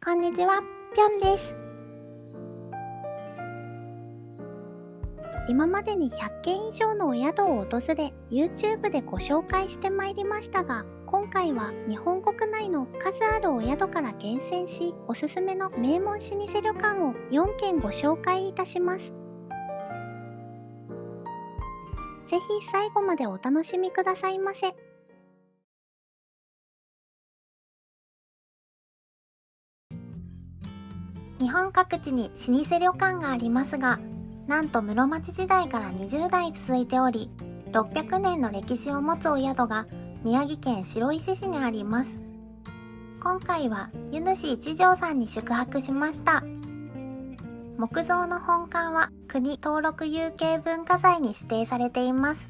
こんにちは、ぴょんです。今までに100軒以上のお宿を訪れ、YouTube でご紹介してまいりましたが、今回は日本国内の数あるお宿から厳選し、おすすめの名門老舗旅館を4軒ご紹介いたします。ぜひ最後までお楽しみくださいませ。日本各地に老舗旅館がありますが、なんと室町時代から20代続いており、600年の歴史を持つお宿が宮城県白石市にあります。今回は湯主一条さんに宿泊しました。木造の本館は国登録有形文化財に指定されています。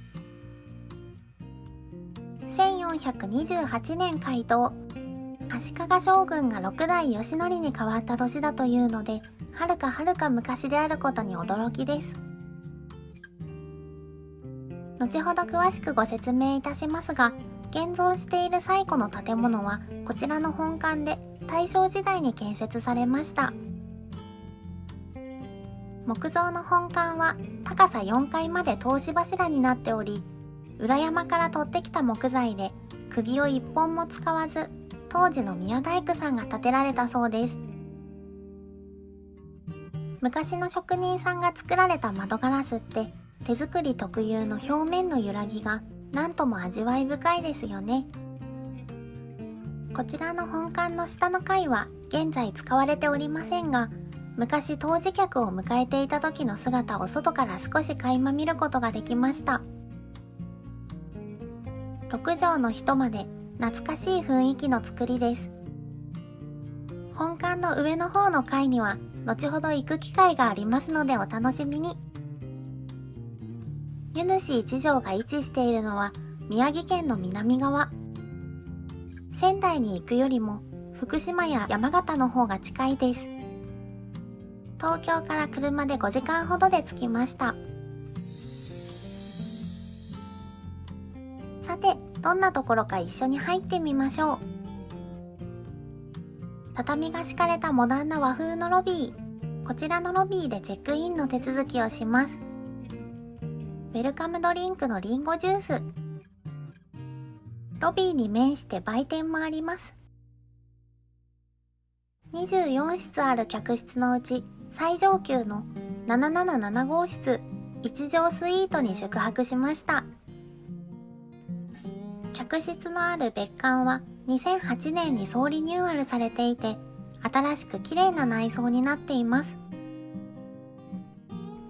1428年開湯。足利将軍が6代義則に変わった年だというので、はるか昔であることに驚きです。後ほど詳しくご説明いたしますが、現存している最古の建物はこちらの本館で大正時代に建設されました。木造の本館は高さ4階まで通し柱になっており、裏山から取ってきた木材で釘を1本も使わず、当時の宮大工さんが建てられたそうです。昔の職人さんが作られた窓ガラスって手作り特有の表面の揺らぎがなんとも味わい深いですよね。こちらの本館の下の階は現在使われておりませんが、昔当時客を迎えていた時の姿を外から少し垣間見ることができました。6畳の一間で懐かしい雰囲気の作りです。本館の上の方の階には後ほど行く機会がありますのでお楽しみに。湯主一条が位置しているのは宮城県の南側。仙台に行くよりも福島や山形の方が近いです。東京から車で5時間ほどで着きました。さて、どんなところか一緒に入ってみましょう。畳が敷かれたモダンな和風のロビー。こちらのロビーでチェックインの手続きをします。ウェルカムドリンクのリンゴジュース。ロビーに面して売店もあります。24室ある客室のうち最上級の777号室一条スイートに宿泊しました。客室のある別館は2008年に総リニューアルされていて、新しく綺麗な内装になっています。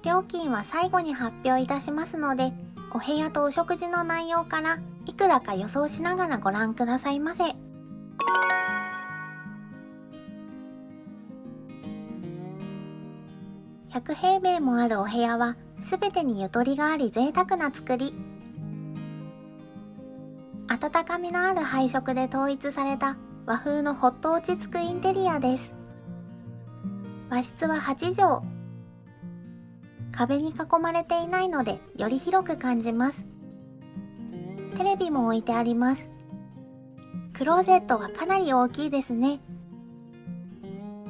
料金は最後に発表いたしますので、お部屋とお食事の内容からいくらか予想しながらご覧くださいませ。100平米もあるお部屋はすべてにゆとりがあり贅沢な作り。温かみのある配色で統一された和風のほっと落ち着くインテリアです。和室は8畳。壁に囲まれていないのでより広く感じます。テレビも置いてあります。クローゼットはかなり大きいですね。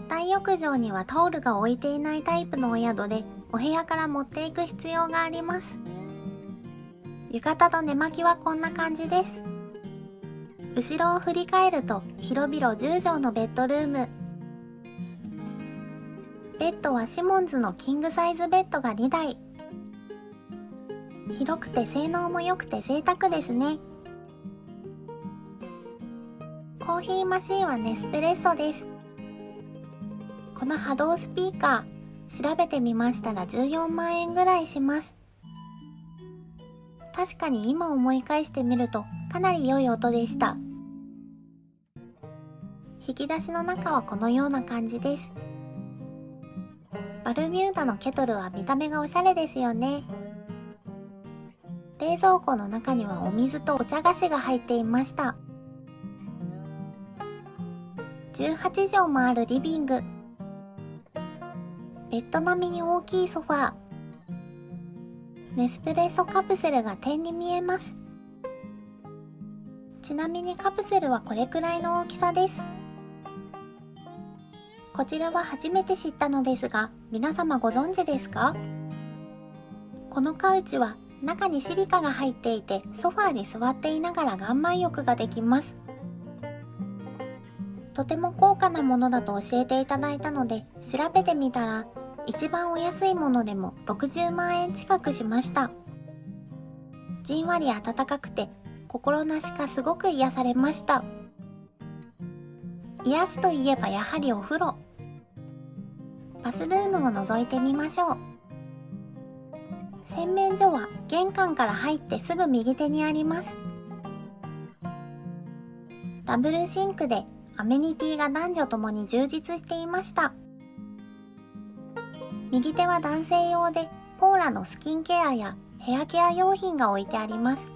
大浴場にはタオルが置いていないタイプのお宿で、お部屋から持っていく必要があります。浴衣と寝巻きはこんな感じです。後ろを振り返ると広々10畳のベッドルーム。ベッドはシモンズのキングサイズベッドが2台。広くて性能も良くて贅沢ですね。コーヒーマシンはネスプレッソです。この波動スピーカー、調べてみましたら14万円ぐらいします。確かに今思い返してみるとかなり良い音でした。引き出しの中はこのような感じです。バルミューダのケトルは見た目がおしゃれですよね。冷蔵庫の中にはお水とお茶菓子が入っていました。18畳もあるリビング。ベッド並みに大きいソファー。ネスプレッソカプセルが点に見えます。ちなみにカプセルはこれくらいの大きさです。こちらは初めて知ったのですが、皆様ご存知ですか？このカウチは中にシリカが入っていて、ソファーに座っていながら岩盤浴ができます。とても高価なものだと教えていただいたので、調べてみたら一番お安いものでも60万円近くしました。じんわり暖かくて心なしかすごく癒されました。癒しといえばやはりお風呂。バスルームを覗いてみましょう。洗面所は玄関から入ってすぐ右手にあります。ダブルシンクでアメニティが男女ともに充実していました。右手は男性用でポーラのスキンケアやヘアケア用品が置いてあります。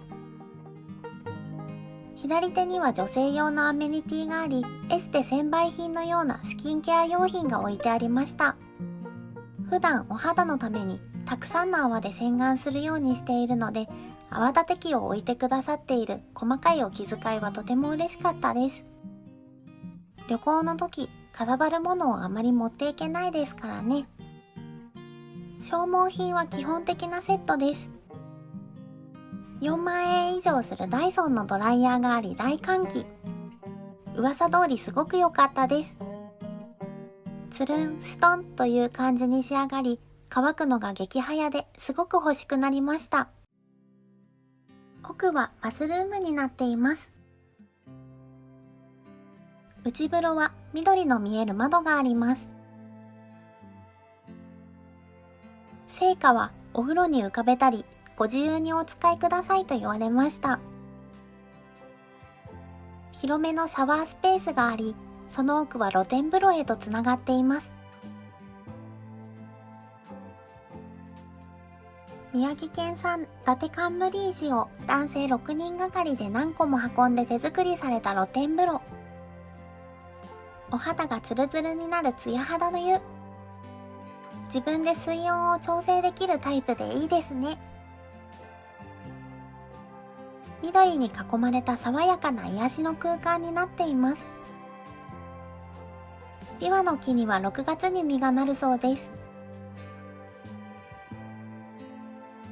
左手には女性用のアメニティがあり、エステ専売品のようなスキンケア用品が置いてありました。普段お肌のためにたくさんの泡で洗顔するようにしているので、泡立て器を置いてくださっている細かいお気遣いはとても嬉しかったです。旅行の時、かさばるものをあまり持っていけないですからね。消耗品は基本的なセットです。4万円以上するダイソンのドライヤーがあり大歓喜。噂通りすごく良かったです。つるんストンという感じに仕上がり、乾くのが激早ですごく欲しくなりました。奥はバスルームになっています。内風呂は緑の見える窓があります。聖火はお風呂に浮かべたり、ご自由にお使いくださいと言われました。広めのシャワースペースがあり、その奥は露天風呂へとつながっています。宮城県産伊達冠石を男性6人がかりで何個も運んで手作りされた露天風呂。お肌がツルツルになるツヤ肌の湯。自分で水温を調整できるタイプでいいですね。緑に囲まれた爽やかな癒しの空間になっています。ビワの木には6月に実がなるそうです。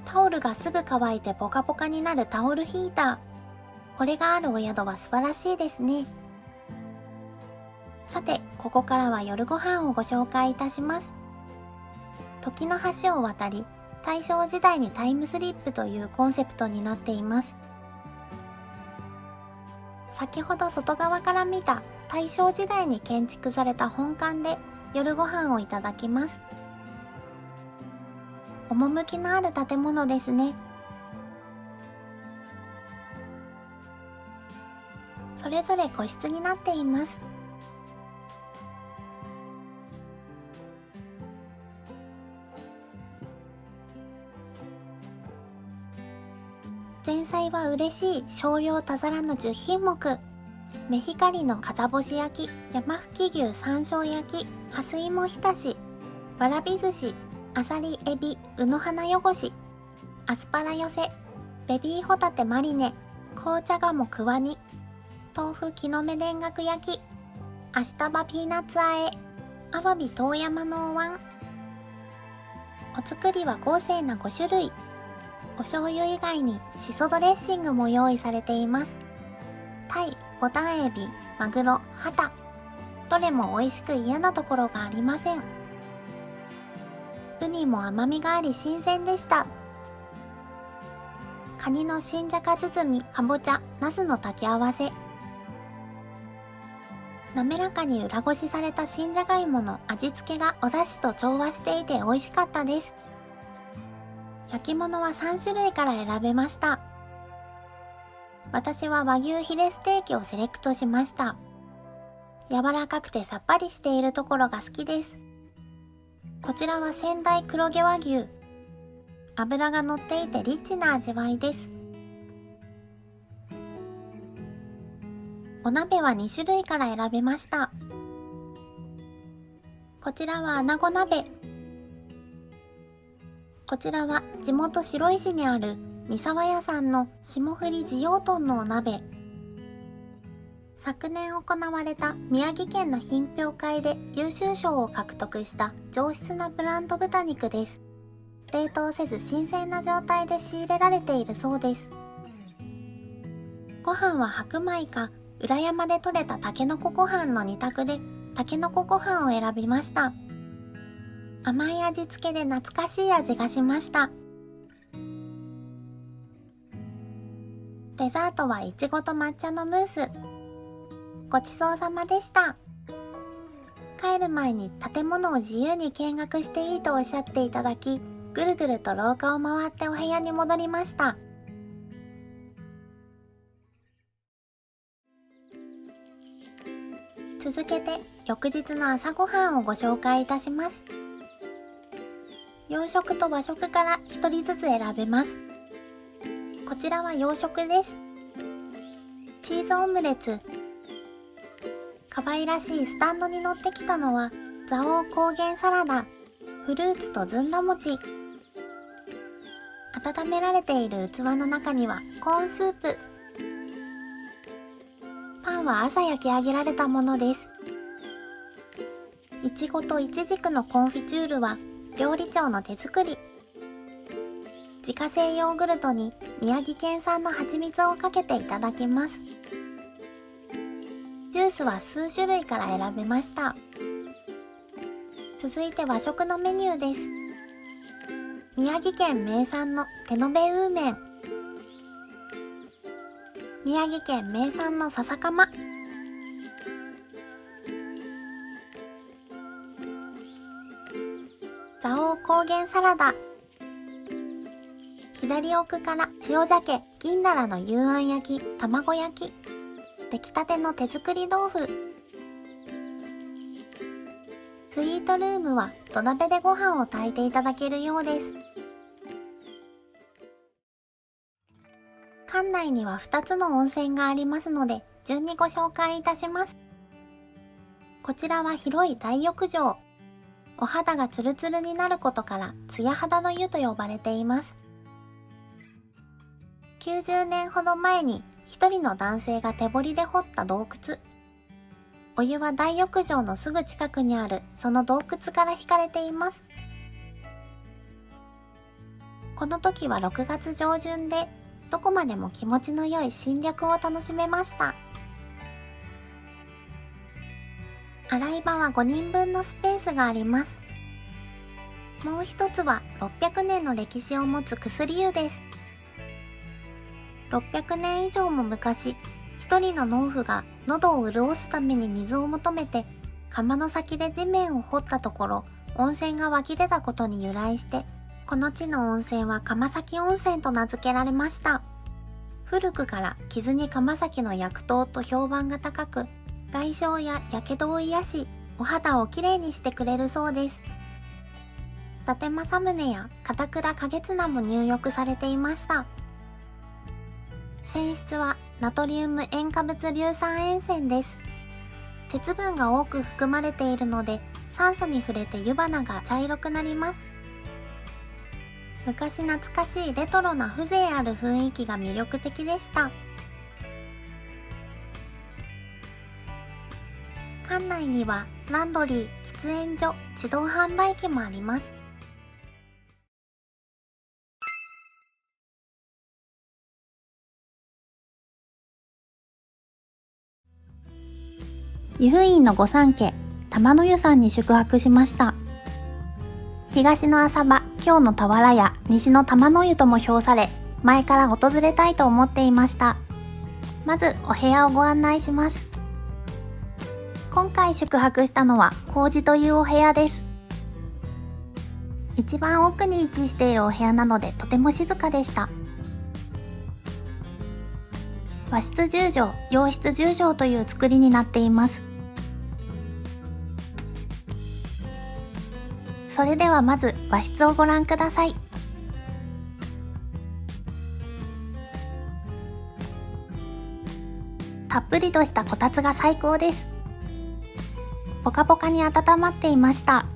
タオルがすぐ乾いてポカポカになるタオルヒーター。これがあるお宿は素晴らしいですね。さて、ここからは夜ご飯をご紹介いたします。時の橋を渡り、大正時代にタイムスリップというコンセプトになっています。先ほど外側から見た大正時代に建築された本館で夜ご飯をいただきます。趣のある建物ですね。それぞれ個室になっています。前菜は嬉しい少量多皿の10品目。メヒカリのかざ干し焼き、山吹牛山椒焼き、蓮芋浸し、わらび寿司、あさりエビ、うの花汚し、アスパラ寄せ、ベビーホタテマリネ、紅茶鴨くわに、豆腐木の芽田楽焼き、アシタバピーナッツあえ、アワビ遠山のお椀。お作りは豪勢な5種類。お醤油以外にしそドレッシングも用意されています。タイ、ボタンエビ、マグロ、ハタ。どれも美味しく嫌なところがありません。ウニも甘みがあり新鮮でした。カニの新じゃが包み、かぼちゃ、ナスの炊き合わせ。滑らかに裏ごしされた新じゃがいもの味付けがお出汁と調和していて美味しかったです。焼き物は3種類から選べました。私は和牛ヒレステーキをセレクトしました。柔らかくてさっぱりしているところが好きです。こちらは仙台黒毛和牛。脂が乗っていてリッチな味わいです。お鍋は2種類から選べました。こちらは穴子鍋。こちらは地元白石にある三沢屋さんの霜降り地養豚のお鍋。昨年行われた宮城県の品評会で優秀賞を獲得した上質なブランド豚肉です。冷凍せず新鮮な状態で仕入れられているそうです。ご飯は白米か裏山で採れたたけのこご飯の2択で、たけのこご飯を選びました。甘い味付けで懐かしい味がしました。デザートはいちごと抹茶のムース。ごちそうさまでした。帰る前に建物を自由に見学していいとおっしゃっていただき、ぐるぐると廊下を回ってお部屋に戻りました。続けて翌日の朝ごはんをご紹介いたします。洋食と和食から一人ずつ選べます。こちらは洋食です。チーズオムレツ。可愛らしいスタンドに乗ってきたのは蔵王高原サラダ、フルーツとずんだ餅。温められている器の中にはコーンスープ。パンは朝焼き上げられたものです。いちごといちじくのコンフィチュールは料理長の手作り。自家製ヨーグルトに宮城県産の蜂蜜をかけていただきます。ジュースは数種類から選べました。続いて和食のメニューです。宮城県名産の手延べウーメン。宮城県名産の笹かま。蔵王高原サラダ。左奥から塩鮭、銀だらの幽庵焼き、卵焼き。出来たての手作り豆腐。スイートルームは土鍋でご飯を炊いていただけるようです。館内には2つの温泉がありますので、順にご紹介いたします。こちらは広い大浴場。お肌がツルツルになることから、ツヤ肌の湯と呼ばれています。90年ほど前に一人の男性が手掘りで掘った洞窟。お湯は大浴場のすぐ近くにあるその洞窟から引かれています。この時は6月上旬で、どこまでも気持ちの良い新緑を楽しめました。洗い場は5人分のスペースがあります。もう一つは600年の歴史を持つ薬湯です。600年以上も昔、一人の農夫が喉を潤すために水を求めて、釜の先で地面を掘ったところ、温泉が湧き出たことに由来して、この地の温泉は釜崎温泉と名付けられました。古くから傷に釜崎の薬湯と評判が高く、外傷や火傷を癒し、お肌をきれいにしてくれるそうです。伊達政宗や片倉景綱も入浴されていました。泉質はナトリウム塩化物硫酸塩泉です。鉄分が多く含まれているので、酸素に触れて湯花が茶色くなります。昔懐かしいレトロな風情ある雰囲気が魅力的でした。館内にはランドリー、喫煙所、自動販売機もあります。湯布院の御三家、玉の湯さんに宿泊しました。東の浅場、京の俵屋、西の玉の湯とも評され、前から訪れたいと思っていました。まずお部屋をご案内します。今回宿泊したのは麹というお部屋です。一番奥に位置しているお部屋なのでとても静かでした。和室10畳、洋室10畳という作りになっています。それではまず和室をご覧ください。たっぷりとしたこたつが最高です。ポカポカに温まっていました。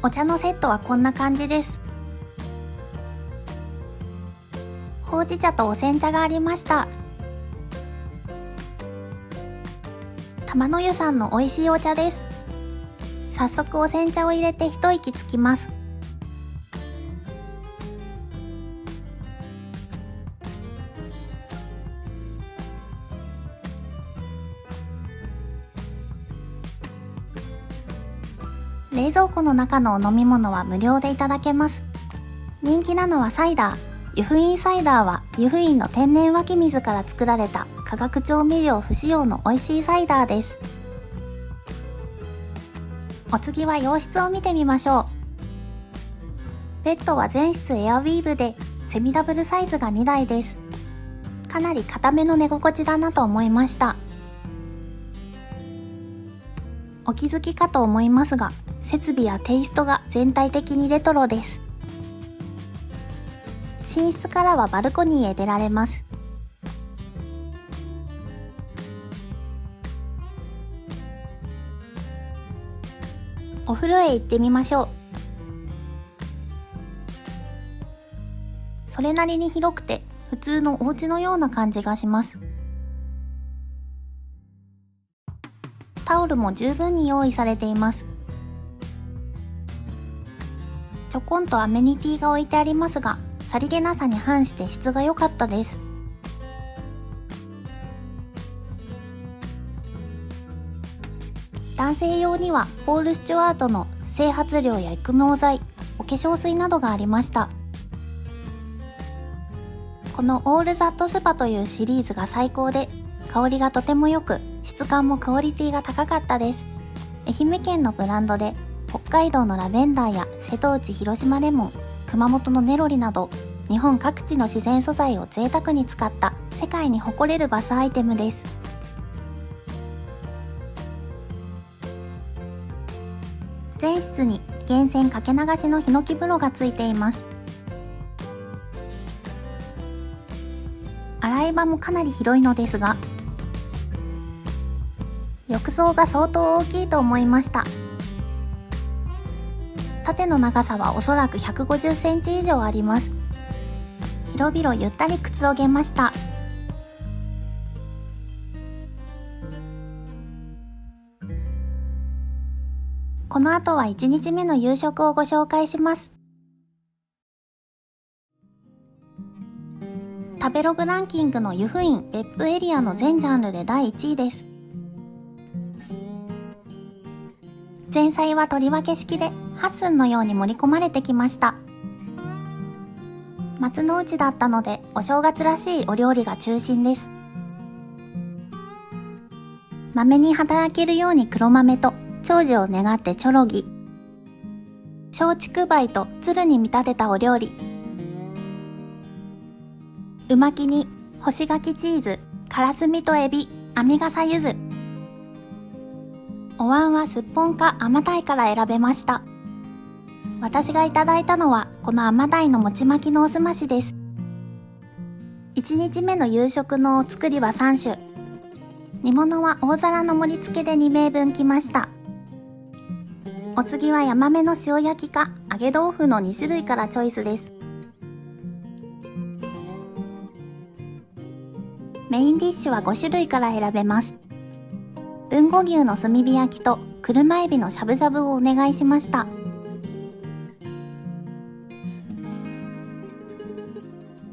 お茶のセットはこんな感じです。ほうじ茶とお煎茶がありました。玉の湯さんの美味しいお茶です。早速お煎茶を入れて一息つきます。冷蔵庫の中のお飲み物は無料でいただけます。人気なのはサイダー。湯布院サイダーは湯布院の天然湧き水から作られた化学調味料不使用の美味しいサイダーです。お次は洋室を見てみましょう。ベッドは全室エアウィーヴでセミダブルサイズが2台です。かなり硬めの寝心地だなと思いました。お気づきかと思いますが、設備やテイストが全体的にレトロです。寝室からはバルコニーへ出られます。お風呂へ行ってみましょう。それなりに広くて普通のお家のような感じがします。タオルも十分に用意されています。ちょこんとアメニティが置いてありますが、さりげなさに反して質が良かったです。男性用にはポール・スチュワートの整髪料や育毛剤、お化粧水などがありました。このオールザットスパというシリーズが最高で、香りがとても良く、質感もクオリティが高かったです。愛媛県のブランドで、北海道のラベンダーや瀬戸内広島レモン、熊本のネロリなど、日本各地の自然素材を贅沢に使った世界に誇れるバスアイテムです。全室に源泉かけ流しのヒノキ風呂がついています。洗い場もかなり広いのですが、浴槽が相当大きいと思いました。縦の長さはおそらく150センチ以上あります。広々ゆったりくつろげました。この後は1日目の夕食をご紹介します。食べログランキングの湯布院別府エリアの全ジャンルで第1位です。前菜は取り分け式で8寸のように盛り込まれてきました。松の内だったのでお正月らしいお料理が中心です。豆に働けるように黒豆と長寿を願ってチョロギ、松竹梅と鶴に見立てたお料理、うまきに干し柿チーズ、からすみとエビ、編み笠柚子。お椀はすっぽんか甘鯛から選べました。私がいただいたのはこの甘鯛の餅巻きのおすましです。1日目の夕食のお作りは3種。煮物は大皿の盛り付けで2名分来ました。お次はヤマメの塩焼きか揚げ豆腐の2種類からチョイスです。メインディッシュは5種類から選べます。豊後牛の炭火焼きと車エビのしゃぶしゃぶをお願いしました。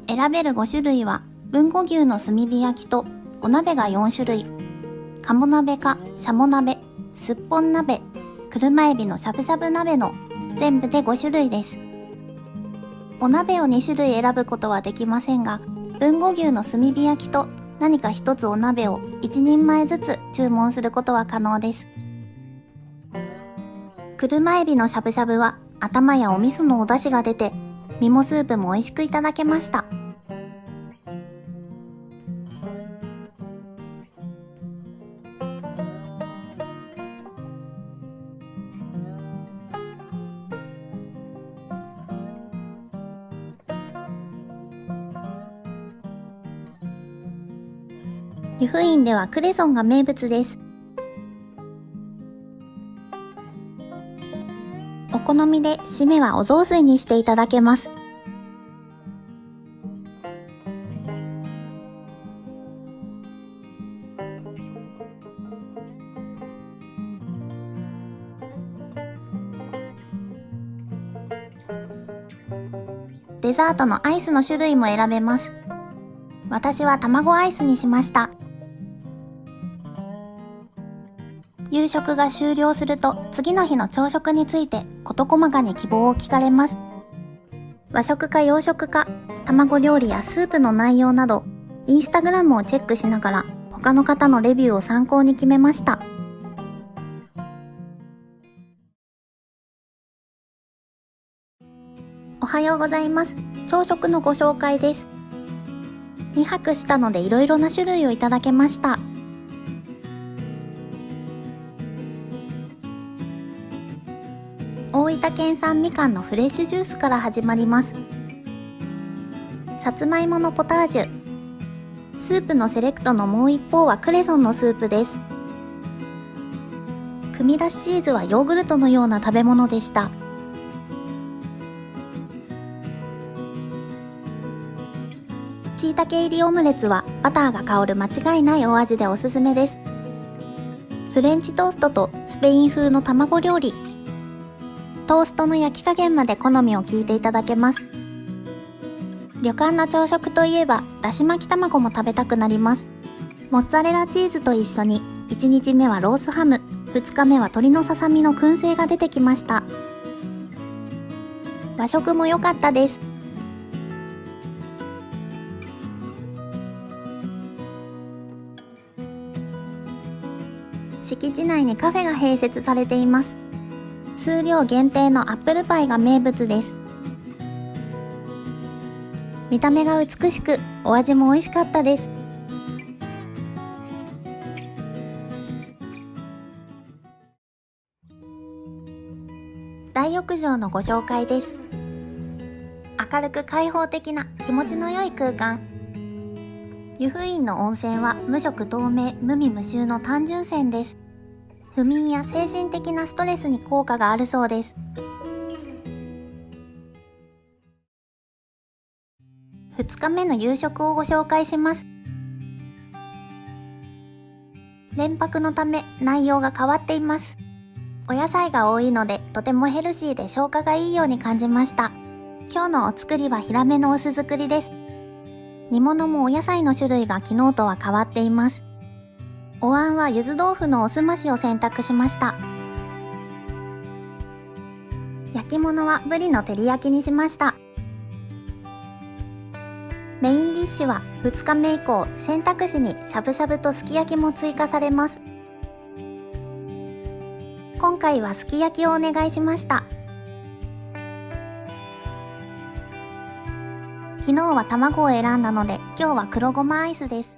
選べる5種類は豊後牛の炭火焼きとお鍋が4種類、鴨鍋かしゃも鍋、すっぽん鍋、車エビのしゃぶしゃぶ鍋の全部で5種類です。お鍋を2種類選ぶことはできませんが、豊後牛の炭火焼きと何か一つお鍋を1人前ずつ注文することは可能です。車エビのしゃぶしゃぶは頭やお味噌のお出汁が出て、身もスープも美味しくいただけました。湯布院ではクレソンが名物です。お好みで締めはお雑炊にしていただけます。デザートのアイスの種類も選べます。私は卵アイスにしました。夕食が終了すると次の日の朝食について事細かに希望を聞かれます。和食か洋食か、卵料理やスープの内容など、インスタグラムをチェックしながら他の方のレビューを参考に決めました。おはようございます。朝食のご紹介です。2泊したのでいろいろな種類をいただけました。大分県産みかんのフレッシュジュースから始まります。さつまいものポタージュ。スープのセレクトのもう一方はクレソンのスープです。組み出しチーズはヨーグルトのような食べ物でした。椎茸入りオムレツはバターが香る間違いないお味でおすすめです。フレンチトーストとスペイン風の卵料理。トーストの焼き加減まで好みを聞いていただけます。旅館の朝食といえばだし巻き卵も食べたくなります。モッツァレラチーズと一緒に1日目はロースハム、2日目は鶏のささみの燻製が出てきました。和食も良かったです。敷地内にカフェが併設されています。数量限定のアップルパイが名物です。見た目が美しく、お味も美味しかったです。大浴場のご紹介です。明るく開放的な気持ちの良い空間。湯布院の温泉は無色透明、無味無臭の単純泉です。不眠や精神的なストレスに効果があるそうです。2日目の夕食をご紹介します。連泊のため内容が変わっています。お野菜が多いのでとてもヘルシーで消化がいいように感じました。今日のお作りはヒラメのお酢作りです。煮物もお野菜の種類が昨日とは変わっています。お椀は柚子豆腐のおすましを選択しました。焼き物はブリの照り焼きにしました。メインディッシュは2日目以降、選択肢にしゃぶしゃぶとすき焼きも追加されます。今回はすき焼きをお願いしました。昨日は卵を選んだので、今日は黒ごまアイスです。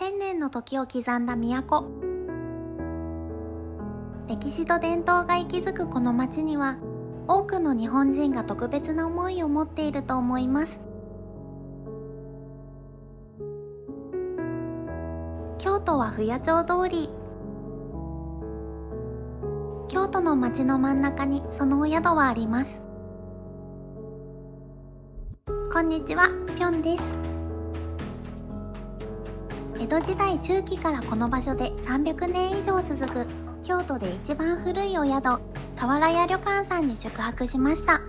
1000年の時を刻んだ都。歴史と伝統が息づくこの町には、多くの日本人が特別な思いを持っていると思います。京都は不夜町通り。京都の町の真ん中にそのお宿はあります。こんにちは、ぴょんです。江戸時代中期からこの場所で300年以上続く京都で一番古いお宿、俵屋旅館さんに宿泊しました。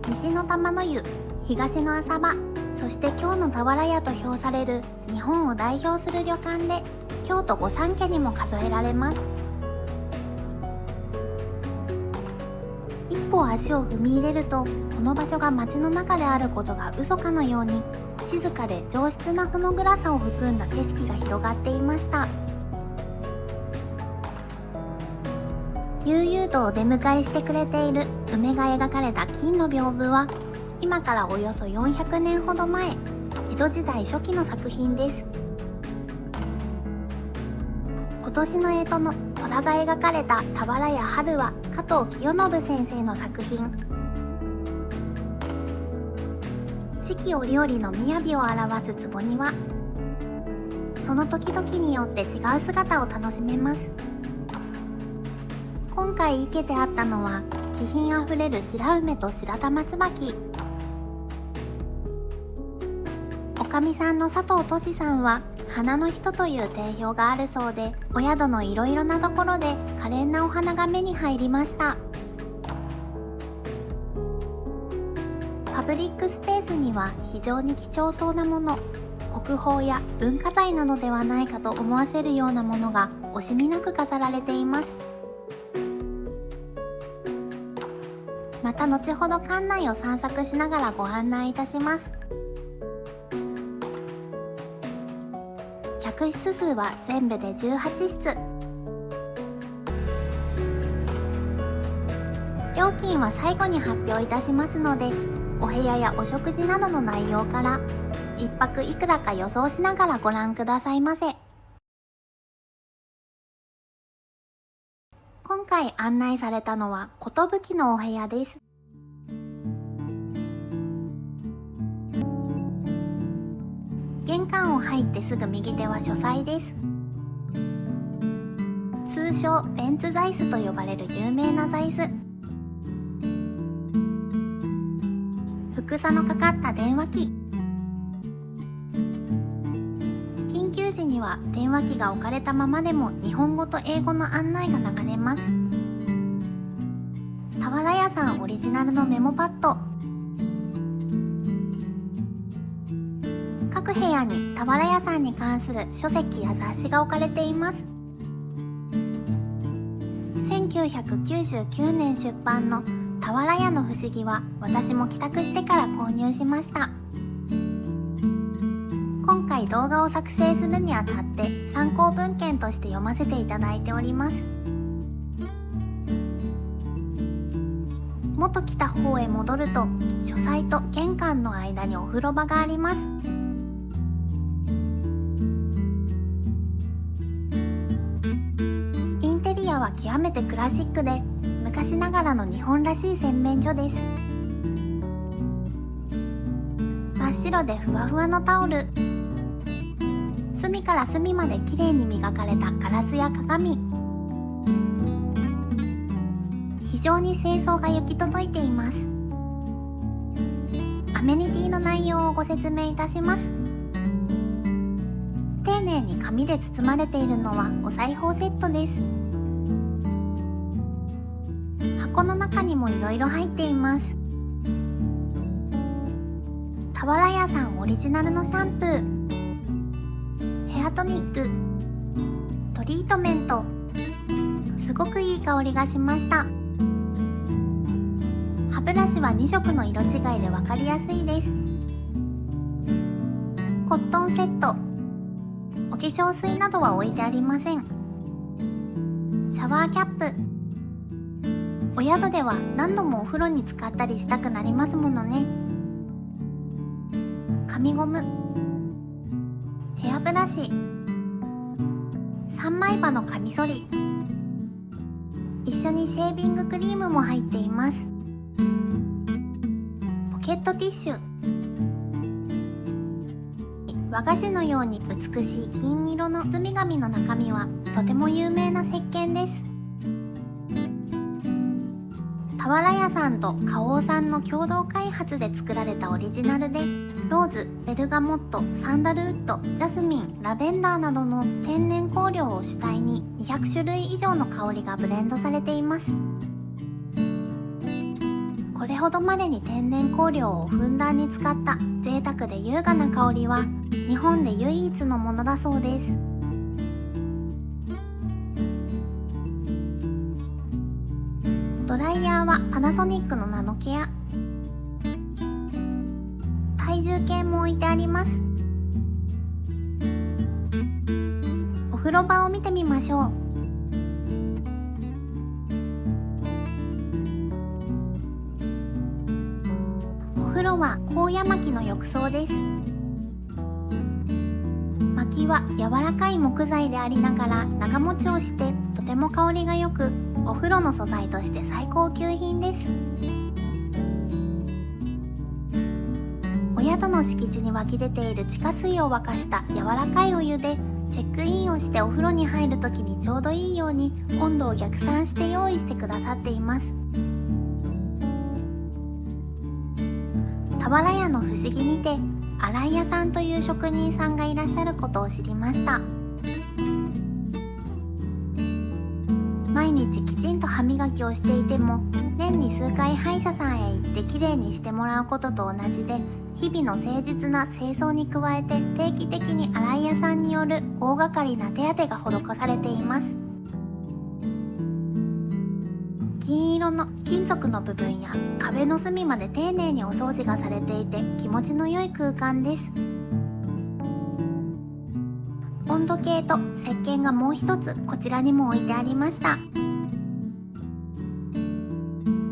西の玉の湯、東の浅場、そして今日の俵屋と評される日本を代表する旅館で、京都御三家にも数えられます。一歩足を踏み入れると、この場所が街の中であることが嘘かのように、静かで上質なほの暗さを含んだ景色が広がっていました。悠々とお出迎えしてくれている梅が描かれた金の屏風は、今からおよそ400年ほど前、江戸時代初期の作品です。今年の干支の虎が描かれた俵屋春は加藤清信先生の作品。四季折々の雅を表す壺にはその時々によって違う姿を楽しめます。今回生けてあったのは気品あふれる白梅と白玉椿。おかみさんの佐藤俊さんは花の人という定評があるそうで、お宿のいろいろなところで可憐なお花が目に入りました。パブリックスペースには非常に貴重そうなもの、国宝や文化財なのではないかと思わせるようなものが惜しみなく飾られています。また後ほど館内を散策しながらご案内いたします。客室数は全部で18室。料金は最後に発表いたしますので、お部屋やお食事などの内容から一泊いくらか予想しながらご覧くださいませ。今回案内されたのは寿のお部屋です。玄関を入ってすぐ右手は書斎です。通称ベンツ座椅子と呼ばれる有名な座椅子。ふさのかかった電話機。緊急時には電話機が置かれたままでも日本語と英語の案内が流れます。俵屋さんオリジナルのメモパッド。各部屋に俵屋さんに関する書籍や雑誌が置かれています。1999年出版の俵屋の不思議は私も帰宅してから購入しました。今回動画を作成するにあたって参考文献として読ませていただいております。元来た方へ戻ると書斎と玄関の間にお風呂場があります。インテリアは極めてクラシックで昔ながらの日本らしい洗面所です。真っ白でふわふわのタオル、隅から隅まできれいに磨かれたガラスや鏡、非常に清掃が行き届いています。アメニティの内容をご説明いたします。丁寧に紙で包まれているのはお裁縫セットです。箱の中にもいろいろ入っています。俵屋さんオリジナルのシャンプー、ヘアトニック、トリートメント、すごくいい香りがしました。歯ブラシは2色の色違いで分かりやすいです。コットンセット、お化粧水などは置いてありません。シャワーキャップ、お宿では何度もお風呂に浸かったりしたくなりますものね。紙ゴム、ヘアブラシ、三枚刃のカミソリ、一緒にシェービングクリームも入っています。ポケットティッシュ、和菓子のように美しい金色の包み紙の中身はとても有名な石鹸です。俵屋さんと花王さんの共同開発で作られたオリジナルで、ローズ、ベルガモット、サンダルウッド、ジャスミン、ラベンダーなどの天然香料を主体に200種類以上の香りがブレンドされています。これほどまでに天然香料をふんだんに使った贅沢で優雅な香りは日本で唯一のものだそうです。ドライヤーはパナソニックのナノケア。体重計も置いてあります。お風呂場を見てみましょう。お風呂は高野薪の浴槽です。薪は柔らかい木材でありながら長持ちをしてとても香りがよく、お風呂の素材として最高級品です。お宿宿の敷地に湧き出ている地下水を沸かした柔らかいお湯でチェックインをしてお風呂に入るときにちょうどいいように温度を逆算して用意してくださっています。俵屋の不思議にて洗い屋さんという職人さんがいらっしゃることを知りました。毎日きちんと歯磨きをしていても年に数回歯医者さんへ行ってきれいにしてもらうことと同じで、日々の誠実な清掃に加えて定期的に洗い屋さんによる大掛かりな手当てが施されています。金色の金属の部分や壁の隅まで丁寧にお掃除がされていて気持ちの良い空間です。温度計と石鹸がもう一つこちらにも置いてありました。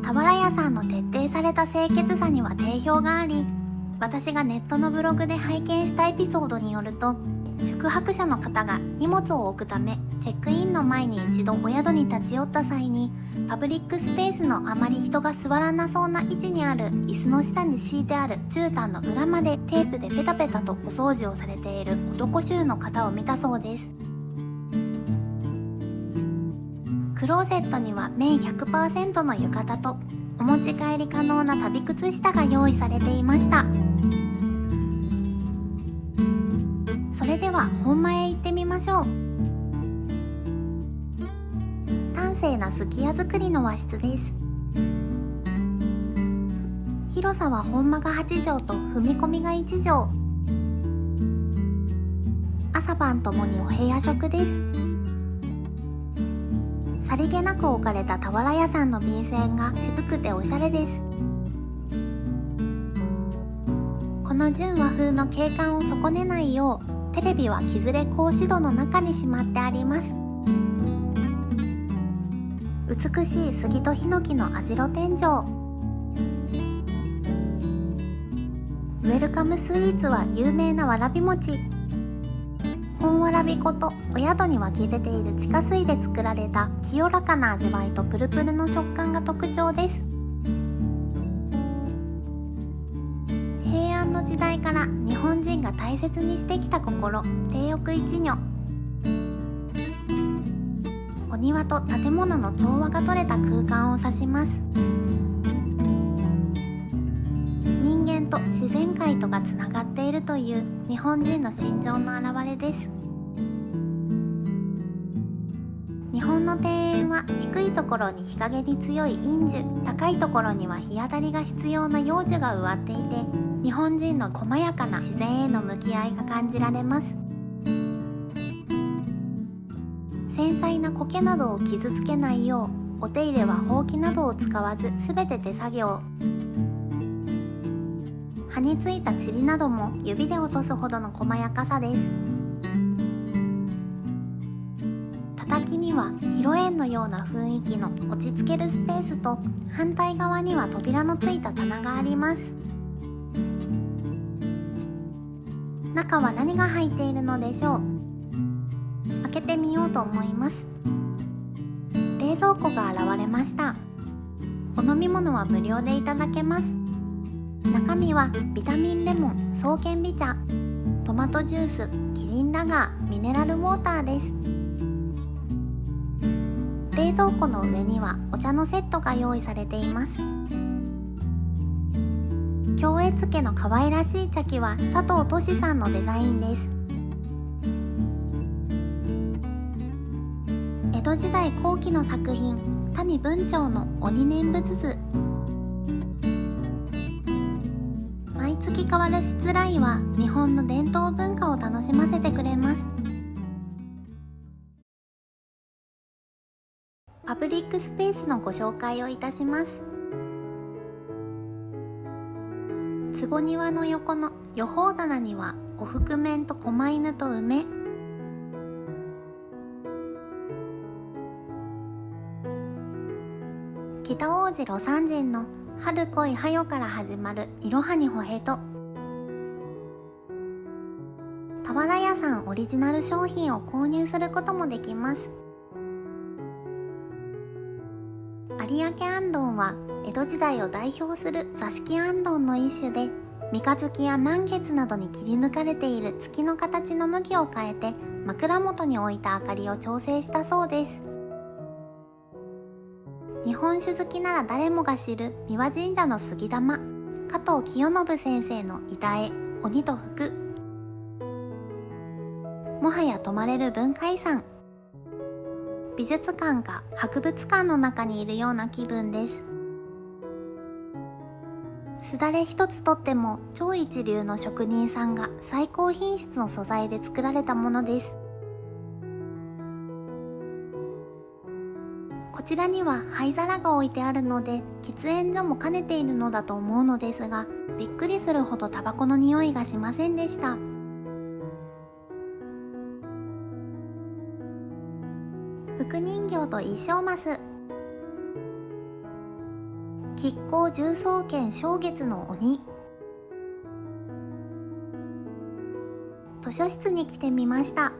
俵屋さんの徹底された清潔さには定評があり、私がネットのブログで拝見したエピソードによると、宿泊者の方が荷物を置くためチェックインの前に一度お宿に立ち寄った際に、パブリックスペースのあまり人が座らなそうな位置にある椅子の下に敷いてある絨毯の裏までテープでペタペタとお掃除をされている男衆の方を見たそうです。クローゼットには綿 100% の浴衣とお持ち帰り可能な旅靴下が用意されていました。それでは本間へ行ってみましょう。端正なすき家造りの和室です。広さは本間が8畳と踏み込みが1畳。朝晩ともにお部屋食です。さりげなく置かれた俵屋さんの便箋が渋くておしゃれです。この純和風の景観を損ねないよう、テレビは木ずれ格子戸の中にしまってあります。美しい杉とヒノキの網代天井。ウェルカムスイーツは有名なわらび餅。本わらび粉とお宿に湧き出ている地下水で作られた清らかな味わいとプルプルの食感が特徴です。平安の時代から日本人が大切にしてきた心、貞浴一如。お庭と建物の調和が取れた空間を指します。人間と自然界とがつながっているという日本人の心情の表れです。日本の庭園は低いところに日陰に強い陰樹、高いところには日当たりが必要な陽樹が植わっていて、日本人の細やかな自然への向き合いが感じられます。繊細な苔などを傷つけないよう、お手入れはほうきなどを使わず全て手作業。葉についた塵なども指で落とすほどの細やかさです。叩には披露宴のような雰囲気の落ち着けるスペースと、反対側には扉のついた棚があります。中は何が入っているのでしょう。開けてみようと思います。冷蔵庫が現れました。お飲み物は無料でいただけます。中身はビタミンレモン、爽健美茶、トマトジュース、キリンラガー、ミネラルウォーターです。冷蔵庫の上にはお茶のセットが用意されています。京越家の可愛らしい茶器は佐藤俊さんのデザインです。江戸時代後期の作品、谷文晁の鬼念仏図。毎月変わるしつらいは日本の伝統文化を楽しませてくれます。パブリックスペースのご紹介をいたします。坪庭の横の予報棚にはお覆面と狛犬と梅。北王子魯山人の春恋はよから始まるいろはにほへと。俵屋さんオリジナル商品を購入することもできます。有明あんどんは江戸時代を代表する座敷あんどんの一種で、三日月や満月などに切り抜かれている月の形の向きを変えて枕元に置いた明かりを調整したそうです。日本酒好きなら誰もが知る三輪神社の杉玉、加藤清信先生の板絵鬼と福、もはや泊まれる文化遺産、美術館か博物館の中にいるような気分です。すだれ一つとっても超一流の職人さんが最高品質の素材で作られたものです。こちらには灰皿が置いてあるので喫煙所も兼ねているのだと思うのですが、びっくりするほどタバコの匂いがしませんでした。福人形と一生マス、亀甲重装剣正月の鬼。図書室に来てみました。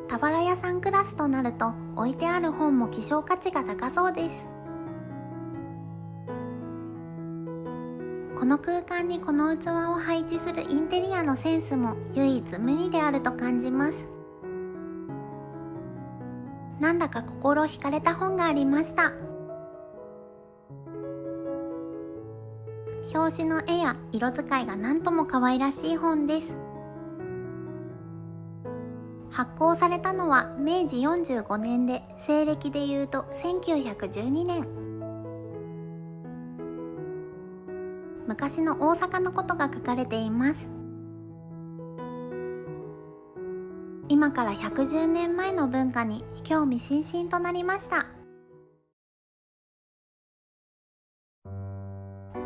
俵屋さんクラスとなると置いてある本も希少価値が高そうです。この空間にこの器を配置するインテリアのセンスも唯一無二であると感じます。なんだか心惹かれた本がありました。表紙の絵や色使いがなんとも可愛らしい本です。発行されたのは明治45年で、西暦でいうと1912年。昔の大阪のことが書かれています。今から110年前の文化に興味津々となりました。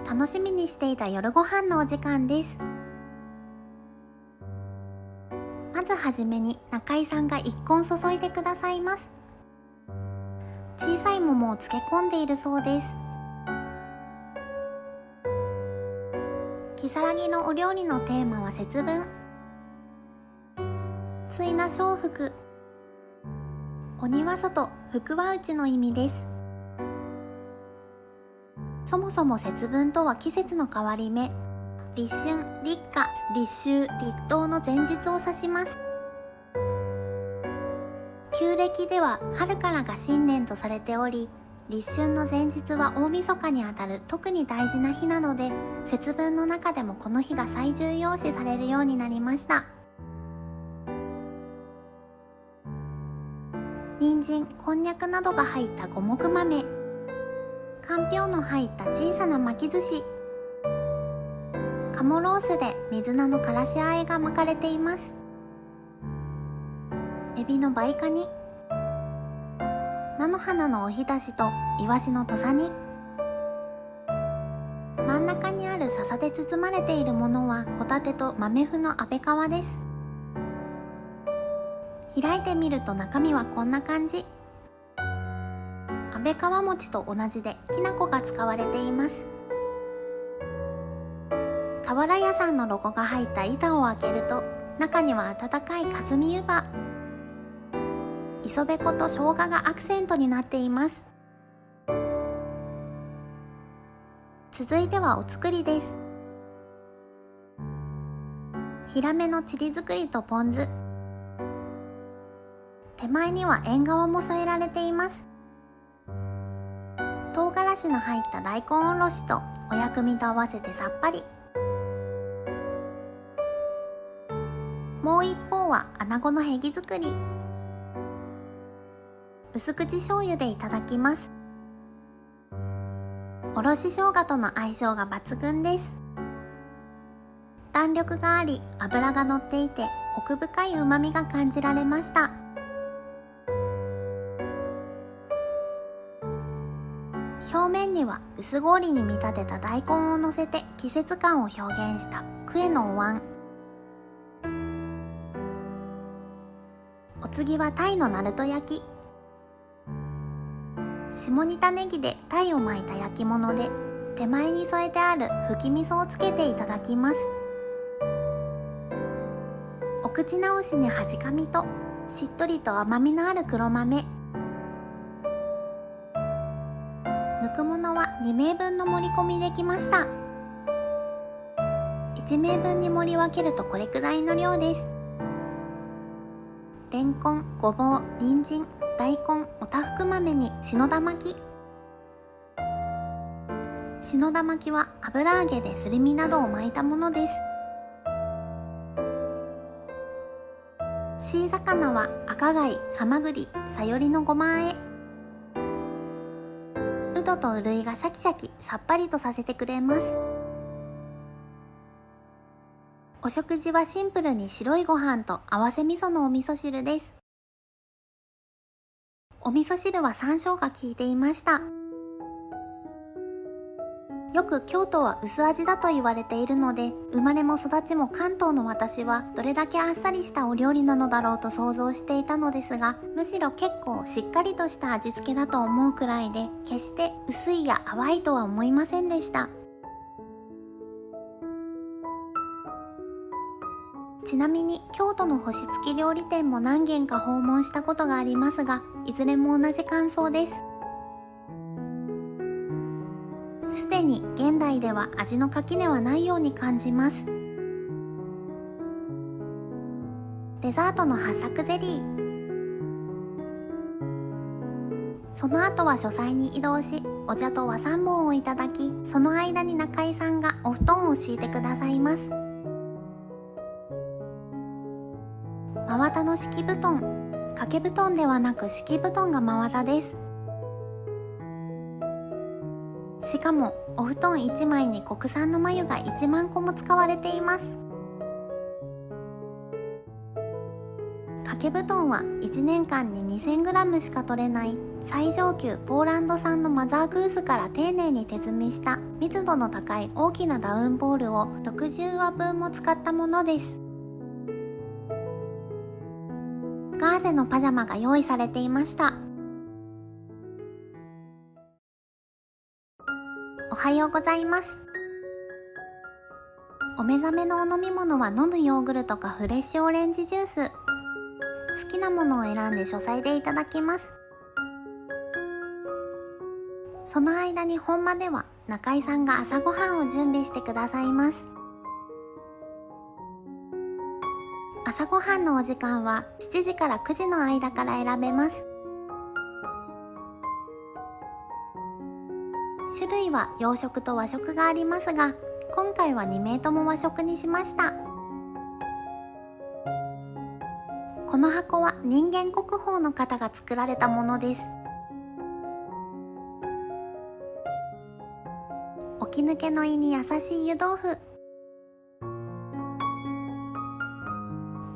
楽しみにしていた夜ご飯のお時間です。まずはじめに中井さんが一本注いでくださいます。小さい桃を漬け込んでいるそうです。如月のお料理のテーマは節分。対な小福、鬼は外、福は内の意味です。そもそも節分とは季節の変わり目、立春、立夏、立秋、立冬の前日を指します。旧暦では春からが新年とされており、立春の前日は大晦日にあたる特に大事な日なので、節分の中でもこの日が最重要視されるようになりました。人参、こんにゃくなどが入った五目豆、かんぴょうの入った小さな巻き寿司、鴨ロースで水菜のからしあえが巻かれています。エビのバイカニ、菜の花のおひたしとイワシの土佐煮。真ん中にある笹で包まれているものはホタテと豆腐の安倍皮です。開いてみると中身はこんな感じ。安倍川餅と同じできな粉が使われています。俵屋さんのロゴが入った板を開けると、中には温かい霞湯葉、磯べこと生姜がアクセントになっています。続いてはお作りです。ヒラメのチリ作りとポン酢、手前には縁側も添えられています。唐辛子の入った大根おろしとお薬味と合わせてさっぱり。もう一方は穴子のへぎ作り。薄口醤油でいただきます。おろし生姜との相性が抜群です。弾力があり脂がのっていて奥深い旨味が感じられました。表面には薄氷に見立てた大根を乗せて季節感を表現したクエのお椀。お次は鯛のナルト焼き。下仁田ネギで鯛を巻いた焼き物で、手前に添えてある吹き味噌をつけていただきます。お口直しにはじかみとしっとりと甘みのある黒豆。ぬくものは2名分の盛り込みできました。1名分に盛り分けるとこれくらいの量です。レンコン、ごぼう、人参、大根、おたふく豆に篠田巻き。篠田巻きは油揚げですり身などを巻いたものです。シー魚は赤貝、ハマグリ、さよりのごま和え。うどとうるいがシャキシャキさっぱりとさせてくれます。お食事はシンプルに白いご飯と合わせ味噌のお味噌汁です。お味噌汁は山椒が効いていました。よく京都は薄味だと言われているので、生まれも育ちも関東の私はどれだけあっさりしたお料理なのだろうと想像していたのですが、むしろ結構しっかりとした味付けだと思うくらいで、決して薄いや淡いとは思いませんでした。ちなみに京都の星付き料理店も何軒か訪問したことがありますが、いずれも同じ感想です。すでに現代では味の垣根はないように感じます。デザートの八朔ゼリー。その後は書斎に移動し、お茶と和三盆をいただき、その間に中井さんがお布団を敷いてくださいます。真綿の敷布団、掛け布団ではなく敷布団が真綿です。しかもお布団1枚に国産の繭が1万個も使われています。掛け布団は1年間に 2000g しか取れない最上級ポーランド産のマザーグースから丁寧に手摘みした密度の高い大きなダウンボールを60話分も使ったものです。ガーゼのパジャマが用意されていました。おはようございます。お目覚めのお飲み物は飲むヨーグルトかフレッシュオレンジジュース。好きなものを選んで書斎でいただきます。その間に本間では中井さんが朝ごはんを準備してくださいます。朝ごはんのお時間は7時から9時の間から選べます。種類は洋食と和食がありますが、今回は2名とも和食にしました。この箱は人間国宝の方が作られたものです。起き抜けの胃に優しい湯豆腐。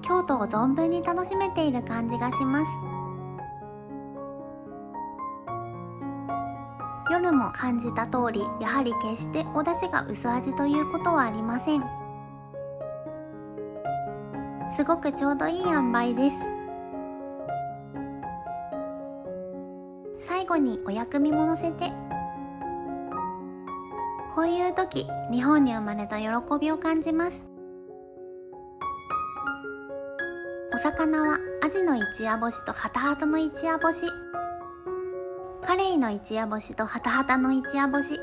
京都を存分に楽しめている感じがします。夜も感じた通り、やはり決してお出汁が薄味ということはありません。すごくちょうどいい塩梅です。最後にお薬味ものせて、こういう時、日本に生まれた喜びを感じます。お魚はアジの一夜干しとハタハタの一夜干し、カレイの一夜干しとハタハタの一夜干し、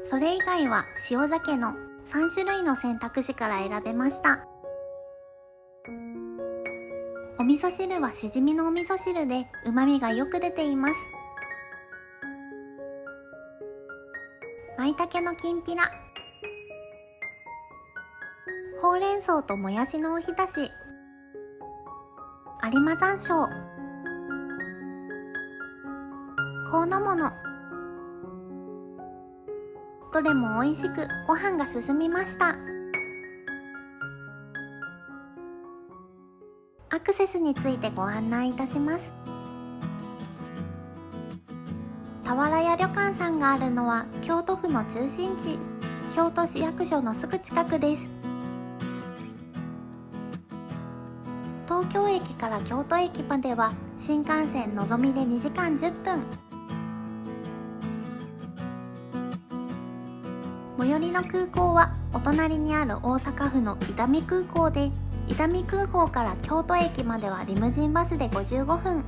それ以外は塩鮭の3種類の選択肢から選べました。お味噌汁はしじみのお味噌汁で旨味がよく出ています。舞茸のきんぴら、ほうれん草ともやしのおひたし、有馬山椒、香の物。どれも美味しくご飯が進みました。アクセスについてご案内いたします。俵屋旅館さんがあるのは京都府の中心地、京都市役所のすぐ近くです。東京駅から京都駅までは新幹線のぞみで2時間10分。最寄りの空港はお隣にある大阪府の伊丹空港で、伊丹空港から京都駅まではリムジンバスで55分。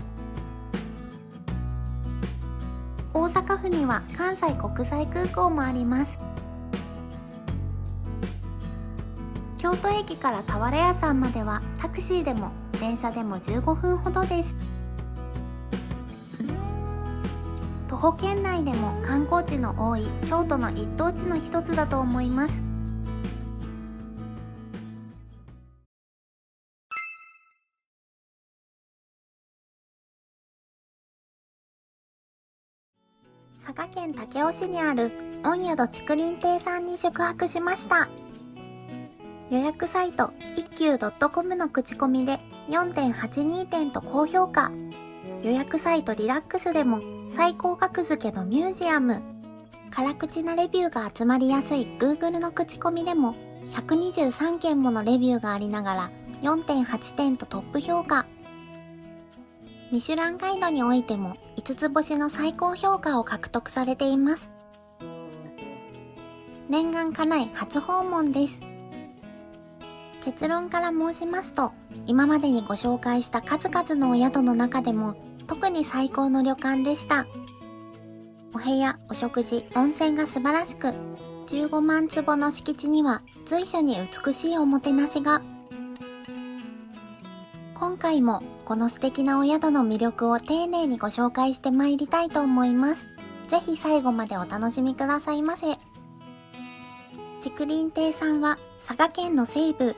大阪府には関西国際空港もあります。京都駅から俵屋さんまではタクシーでも電車でも15分ほどです。徒歩圏内でも観光地の多い京都の一等地の一つだと思います。佐賀県武雄市にある御宿竹林亭さんに宿泊しました。予約サイト一休 .com の口コミで 4.82 点と高評価。予約サイトリラックスでも最高格付けのミュージアム。辛口なレビューが集まりやすい Google の口コミでも123件ものレビューがありながら 4.8 点とトップ評価。ミシュランガイドにおいても5つ星の最高評価を獲得されています。念願かない初訪問です。結論から申しますと、今までにご紹介した数々のお宿の中でも特に最高の旅館でした。お部屋、お食事、温泉が素晴らしく、15万坪の敷地には随所に美しいおもてなしが。今回もこの素敵なお宿の魅力を丁寧にご紹介してまいりたいと思います。ぜひ最後までお楽しみくださいませ。竹林亭さんは佐賀県の西部、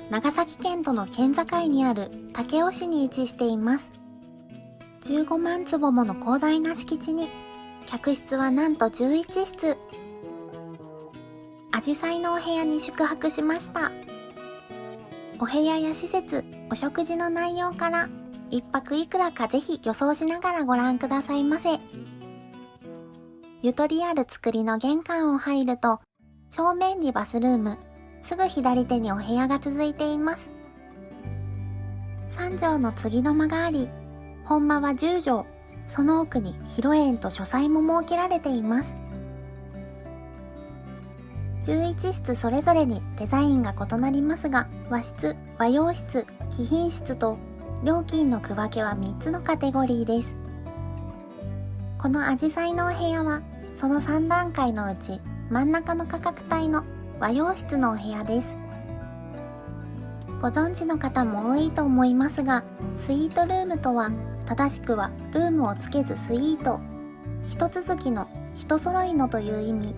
長崎県との県境にある武雄市に位置しています。15万坪もの広大な敷地に、客室はなんと11室。あじさいのお部屋に宿泊しました。お部屋や施設、お食事の内容から一泊いくらかぜひ予想しながらご覧くださいませ。ゆとりある作りの玄関を入ると、正面にバスルーム、すぐ左手にお部屋が続いています。3畳の継ぎ土間があり、本間は10畳、その奥に広縁と書斎も設けられています。11室それぞれにデザインが異なりますが、和室、和洋室、貴賓室と料金の区分けは3つのカテゴリーです。このあじさいのお部屋は、その3段階のうち真ん中の価格帯の和洋室のお部屋です。ご存知の方も多いと思いますが、スイートルームとは、正しくはルームをつけずスイート、一続きの一揃いのという意味、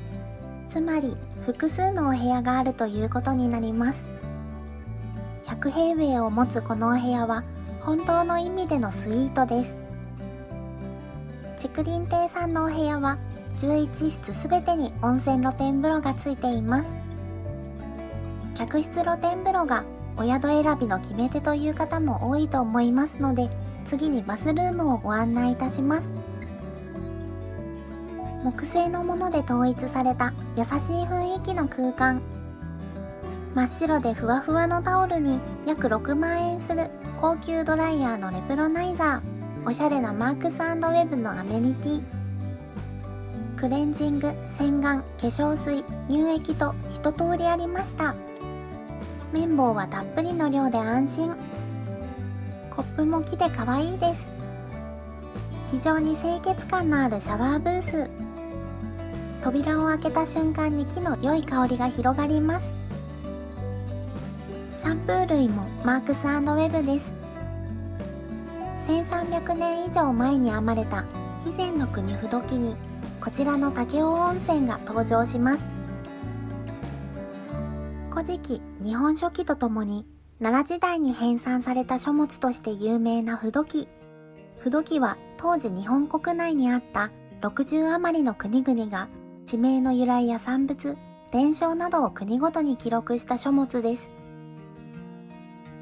つまり複数のお部屋があるということになります。100平米を持つこのお部屋は本当の意味でのスイートです。竹林亭さんのお部屋は11室すべてに温泉露天風呂がついています。客室露天風呂がお宿選びの決め手という方も多いと思いますので、次にバスルームをご案内いたします。木製のもので統一された優しい雰囲気の空間。真っ白でふわふわのタオルに約6万円する高級ドライヤーのレプロナイザー、おしゃれなマークス&ウェブのアメニティ、クレンジング、洗顔、化粧水、乳液と一通りありました。綿棒はたっぷりの量で安心。コップも木で可愛いです。非常に清潔感のあるシャワーブース。扉を開けた瞬間に木の良い香りが広がります。シャンプー類もマークス&ウェブです。1300年以上前に編まれた肥前の国不土器に、こちらの武雄温泉が登場します。古事記、日本書紀とともに奈良時代に編纂された書物として有名な不土器。不土器は当時日本国内にあった60余りの国々が地名の由来や産物、伝承などを国ごとに記録した書物です。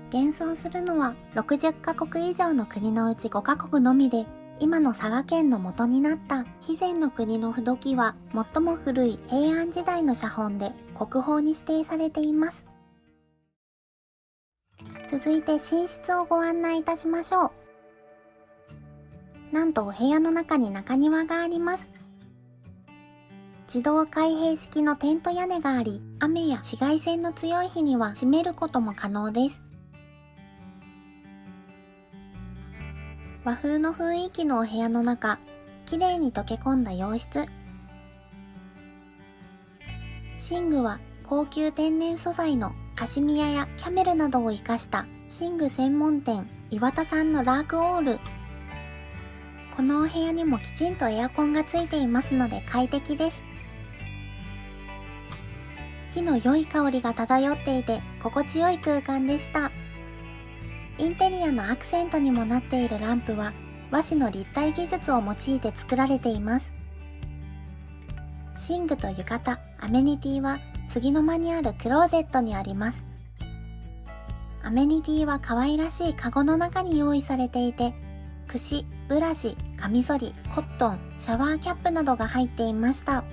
現存するのは60カ国以上の国のうち5カ国のみで、今の佐賀県の元になった肥前の国の不土器は最も古い平安時代の写本で国宝に指定されています。続いて寝室をご案内いたしましょう。なんとお部屋の中に中庭があります。自動開閉式のテント屋根があり、雨や紫外線の強い日には閉めることも可能です。和風の雰囲気のお部屋の中、綺麗に溶け込んだ洋室。寝具は高級天然素材のカシミヤやキャメルなどを活かした寝具専門店岩田さんのラークオール。このお部屋にもきちんとエアコンがついていますので快適です。木の良い香りが漂っていて心地よい空間でした。インテリアのアクセントにもなっているランプは和紙の立体技術を用いて作られています。寝具と浴衣、アメニティは次の間にあるクローゼットにあります。アメニティは可愛らしいカゴの中に用意されていて、櫛、ブラシ、カミソリ、コットン、シャワーキャップなどが入っていました。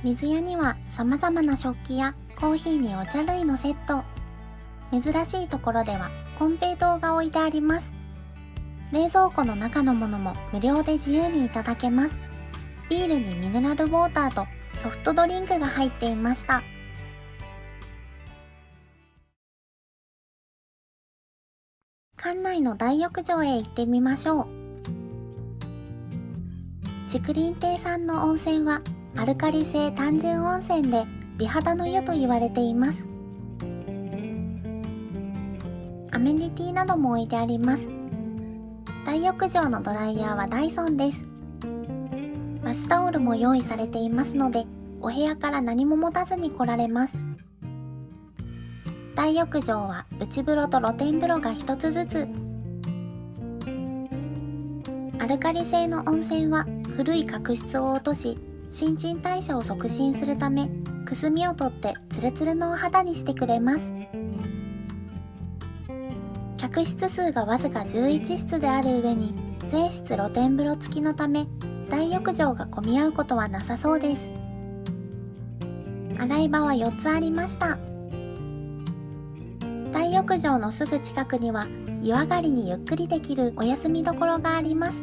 水屋には様々な食器やコーヒーにお茶類のセット。珍しいところではコンペイトーが置いてあります。冷蔵庫の中のものも無料で自由にいただけます。ビールにミネラルウォーターとソフトドリンクが入っていました。館内の大浴場へ行ってみましょう。竹林亭さんの温泉はアルカリ性単純温泉で美肌の湯と言われています。アメニティなども置いてあります。大浴場のドライヤーはダイソンです。バスタオルも用意されていますので、お部屋から何も持たずに来られます。大浴場は内風呂と露天風呂が一つずつ。アルカリ性の温泉は古い角質を落とし、新陳代謝を促進するため、くすみを取ってツルツルのお肌にしてくれます。客室数がわずか11室である上に、全室露天風呂付きのため、大浴場が混み合うことはなさそうです。洗い場は4つありました。大浴場のすぐ近くには湯上がりにゆっくりできるお休みどころがあります。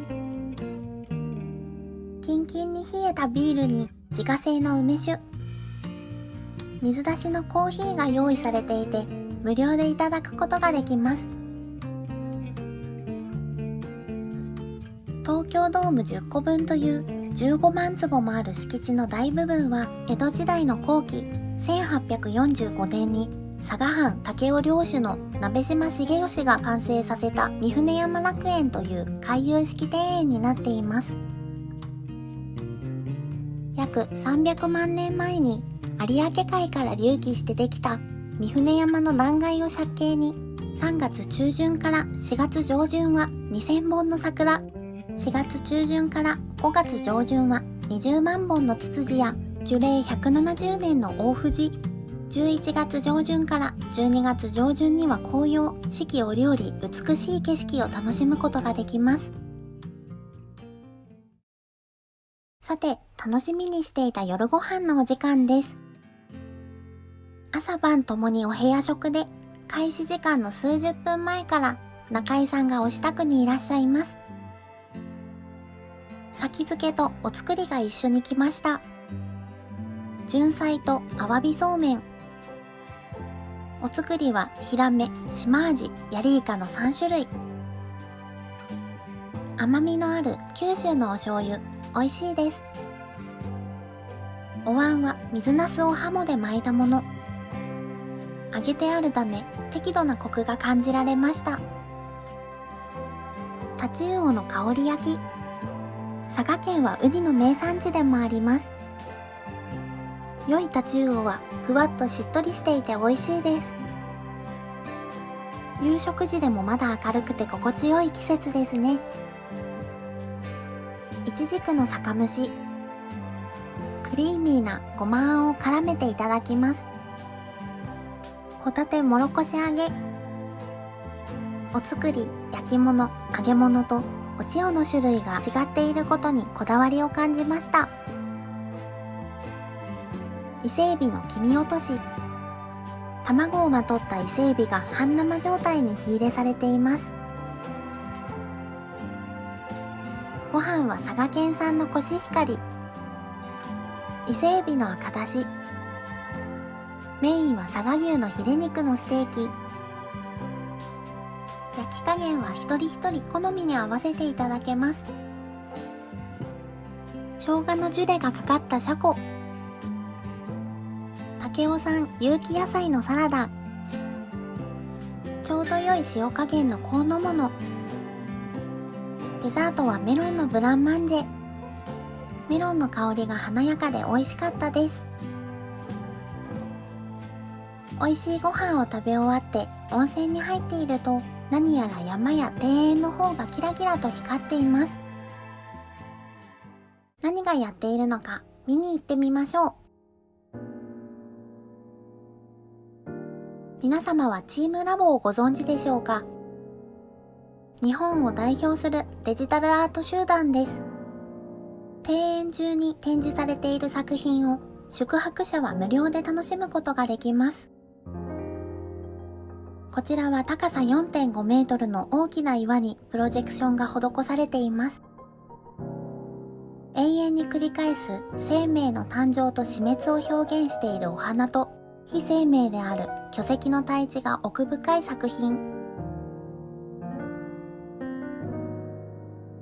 キンキンに冷えたビールに自家製の梅酒、水出しのコーヒーが用意されていて無料でいただくことができます。東京ドーム10個分という15万坪もある敷地の大部分は江戸時代の後期1845年に佐賀藩武雄領主の鍋島重義が完成させた三船山楽園という回遊式庭園になっています。約300万年前に有明海から隆起してできた三船山の断崖を借景に3月中旬から4月上旬は2000本の桜、4月中旬から5月上旬は20万本のツツジや樹齢170年の大藤、11月上旬から12月上旬には紅葉、四季折々美しい景色を楽しむことができます。さて、楽しみにしていた夜ご飯のお時間です。朝晩ともにお部屋食で、開始時間の数十分前から中井さんがお支度にいらっしゃいます。先付けとお作りが一緒に来ました。純菜とアワビそうめん。お作りはヒラメ、シマアジ、ヤリイカの3種類。甘みのある九州のお醤油、美味しいです。お椀は水なすをハモで巻いたもの。揚げてあるため適度なコクが感じられました。タチウオの香り焼き。佐賀県はウニの名産地でもあります。良いタチウオはふわっとしっとりしていて美味しいです。夕食時でもまだ明るくて心地よい季節ですね。いちじくの酒蒸し。クリーミーなごまあんを絡めていただきます。ホタテもろこし揚げ。お作り、焼き物、揚げ物とお塩の種類が違っていることにこだわりを感じました。伊勢エビの黄身落とし。卵をまとった伊勢エビが半生状態に火入れされています。ご飯は佐賀県産のコシヒカリ。伊勢エビの赤だし。メインは佐賀牛のヒレ肉のステーキ。焼き加減は一人一人好みに合わせていただけます。生姜のジュレがかかったシャコ。タ武雄産有機野菜のサラダ、ちょうど良い塩加減の香の物、デザートはメロンのブランマンジェ。メロンの香りが華やかで美味しかったです。美味しいご飯を食べ終わって温泉に入っていると、何やら山や庭園の方がキラキラと光っています。何がやっているのか見に行ってみましょう。皆様はチームラボをご存知でしょうか？日本を代表するデジタルアート集団です。庭園中に展示されている作品を宿泊者は無料で楽しむことができます。こちらは高さ 4.5 メートルの大きな岩にプロジェクションが施されています。永遠に繰り返す生命の誕生と死滅を表現しているお花と、非生命である巨石の対峙が奥深い作品。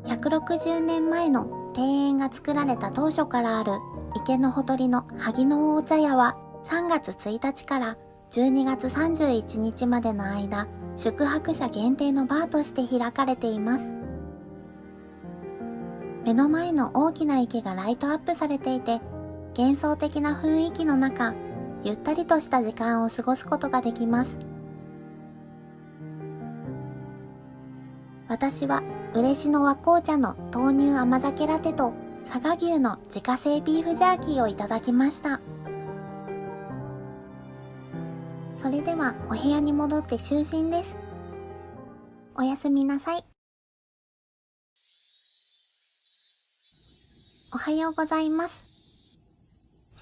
160年前の庭園が作られた当初からある池のほとりの萩の大茶屋は、3月1日から12月31日までの間、宿泊者限定のバーとして開かれています。目の前の大きな池がライトアップされていて、幻想的な雰囲気の中、ゆったりとした時間を過ごすことができます。私は嬉野和紅茶の豆乳甘酒ラテと佐賀牛の自家製ビーフジャーキーをいただきました。それではお部屋に戻って就寝です。おやすみなさい。おはようございます。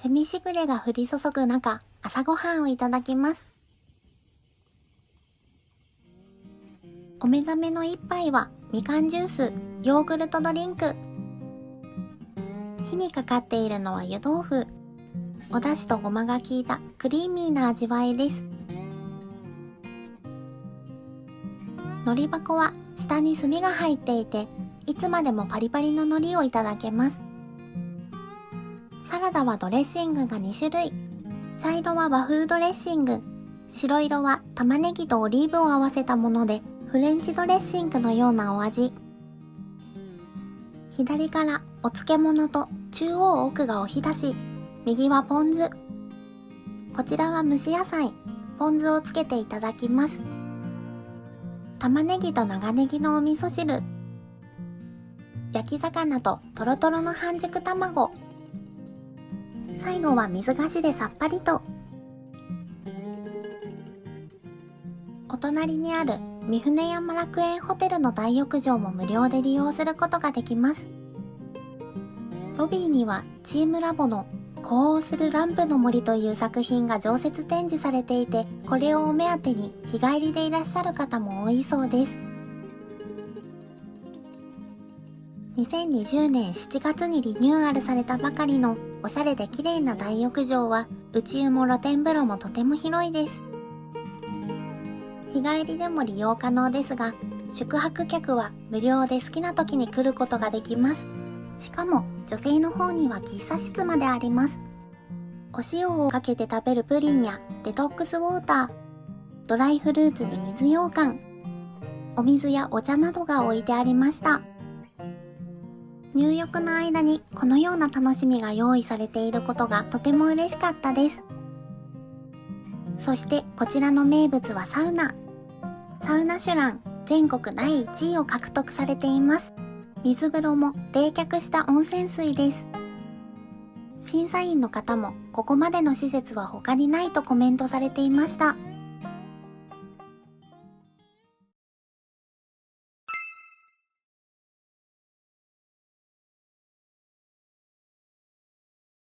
セミしぐれが降り注ぐ中、朝ごはんをいただきます。お目覚めの一杯はみかんジュース、ヨーグルトドリンク。火にかかっているのは湯豆腐。お出汁とごまが効いたクリーミーな味わいです。海苔箱は下に炭が入っていて、いつまでもパリパリの海苔をいただけます。サラダはドレッシングが2種類。茶色は和風ドレッシング、白色は玉ねぎとオリーブを合わせたもので、フレンチドレッシングのようなお味。左からお漬物と中央奥がおひたし、右はポン酢。こちらは蒸し野菜、ポン酢をつけていただきます。玉ねぎと長ネギのお味噌汁。焼き魚とトロトロの半熟卵。最後は水菓子でさっぱりと。お隣にある三船山楽園ホテルの大浴場も無料で利用することができます。ロビーにはチームラボの呼応するランプの森という作品が常設展示されていて、これをお目当てに日帰りでいらっしゃる方も多いそうです。2020年7月にリニューアルされたばかりのおしゃれで綺麗な大浴場は、内湯も露天風呂もとても広いです。日帰りでも利用可能ですが、宿泊客は無料で好きな時に来ることができます。しかも女性の方には喫茶室まであります。お塩をかけて食べるプリンやデトックスウォーター、ドライフルーツに水羊羹、お水やお茶などが置いてありました。入浴の間にこのような楽しみが用意されていることがとても嬉しかったです。そしてこちらの名物はサウナ。サウナシュラン全国第1位を獲得されています。水風呂も冷却した温泉水です。審査員の方もここまでの施設は他にないとコメントされていました。